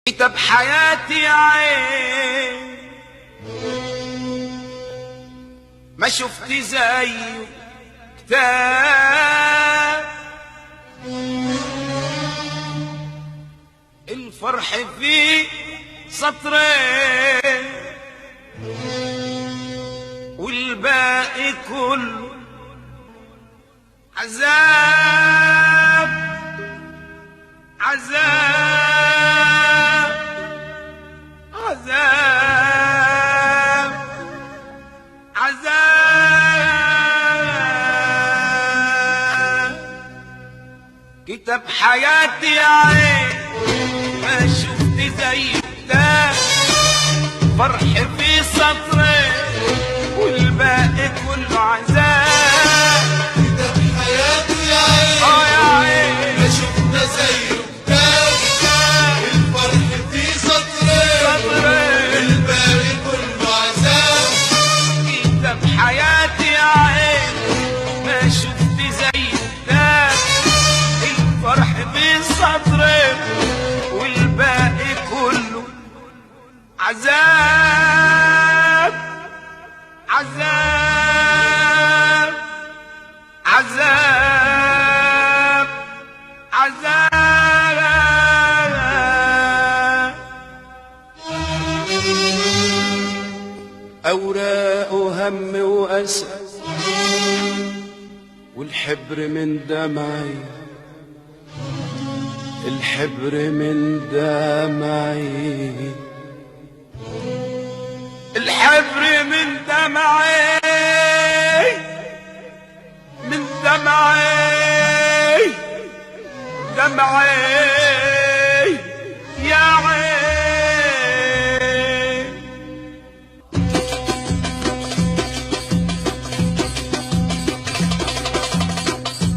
كتاب حياتي يا عين ما شفت زيه كتاب الفرح فيه سطرين والباقي كله عذاب عذاب عذاب عذاب كتاب حياتي يا عين ما شفت زي ده فرح في سطرين والباقي كله عذاب كتاب حياتي يا عين يا عين ما شفت زيه كتاب الفرح في سطرين والباقي كله عذاب كتاب حياتي يا عين ما شفت زي ده الفرح في سطرين والباقي كله عذاب عذاب عذاب عذاب أوراق وهم وأسى والحبر من دمعي الحبر من دمعي الحبر من دمعي من دمعي دمعي يا عين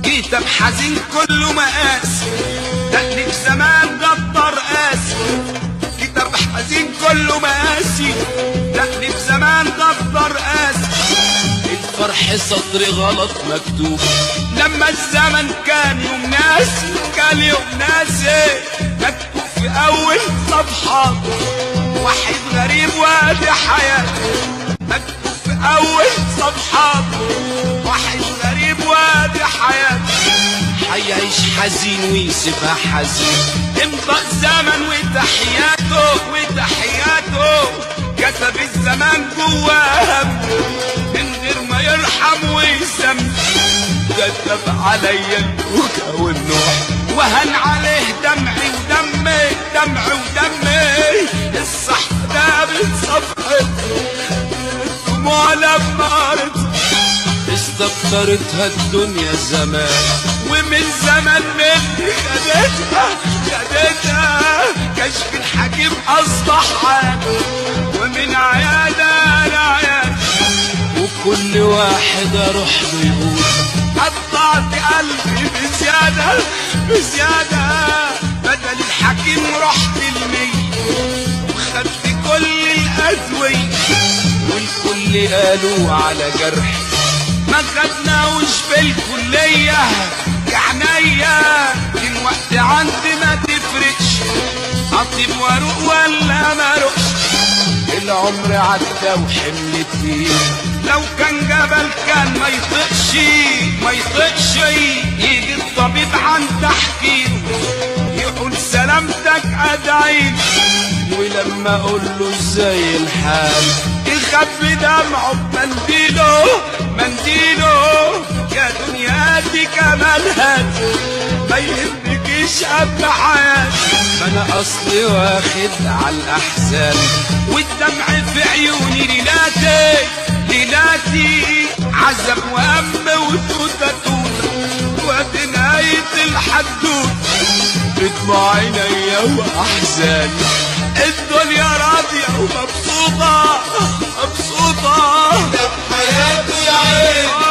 كتاب حزين كله مقاسي دقني في زمان غدر قاسي كتاب حزين كله مقاسي دقني في زمان غدر قاسي الفرح سطر غلط مكتوب لما الزمن كان يوم ناسي كان يوم ناسي مكتوب في اول صفحة واحد غريب وادي حياته مكتوب في اول صفحة واحد غريب وادي حياته هيعيش حزين ويسيبها حزين امضى الزمن وتحياته وتحياته كتب الزمان جواه من غير ما يرحم ويسم كتب عليا البكا والنوح وهن عليه دمعي ودمي دمعي ودمي الصح ده بتصفحت الدموع لما قرت استكترتها الدنيا زمان ومن زمان مني خدتها كشف الحكيم اصبح عادي ومن عيادة لعيادة وكل واحد اروح له يقول قطعت قلبي بزيادة بزيادة بدل الحكيم رحت المية وخدت كل الأدوية والكل قالوا على جرحي ما خدناوش في الكلية يا عينيا الوقت عندي ما تفرقش اطيب واروق ولا ما اروقش العمر عدى وحمل تقيل لو كان جبل كان ما يطقش ما يطقش يجي الطبيب عن تحكيم يقول سلامتك ادعيل ولما اقول له ازاي الحال يخبي دمعه بمنديله منديله يا دنيا دي كمالها ما يهمكيش قبل حياتي انا اصلي واخد على الاحزان والدمع في عيوني ليلاتي ليلاتي عذب وهم وتوته توته وادي نهايه الحدوته بدموع عينيا واحزاني الدنيا راضيه ومبسوطه مبسوطه كتاب حياتي يا عين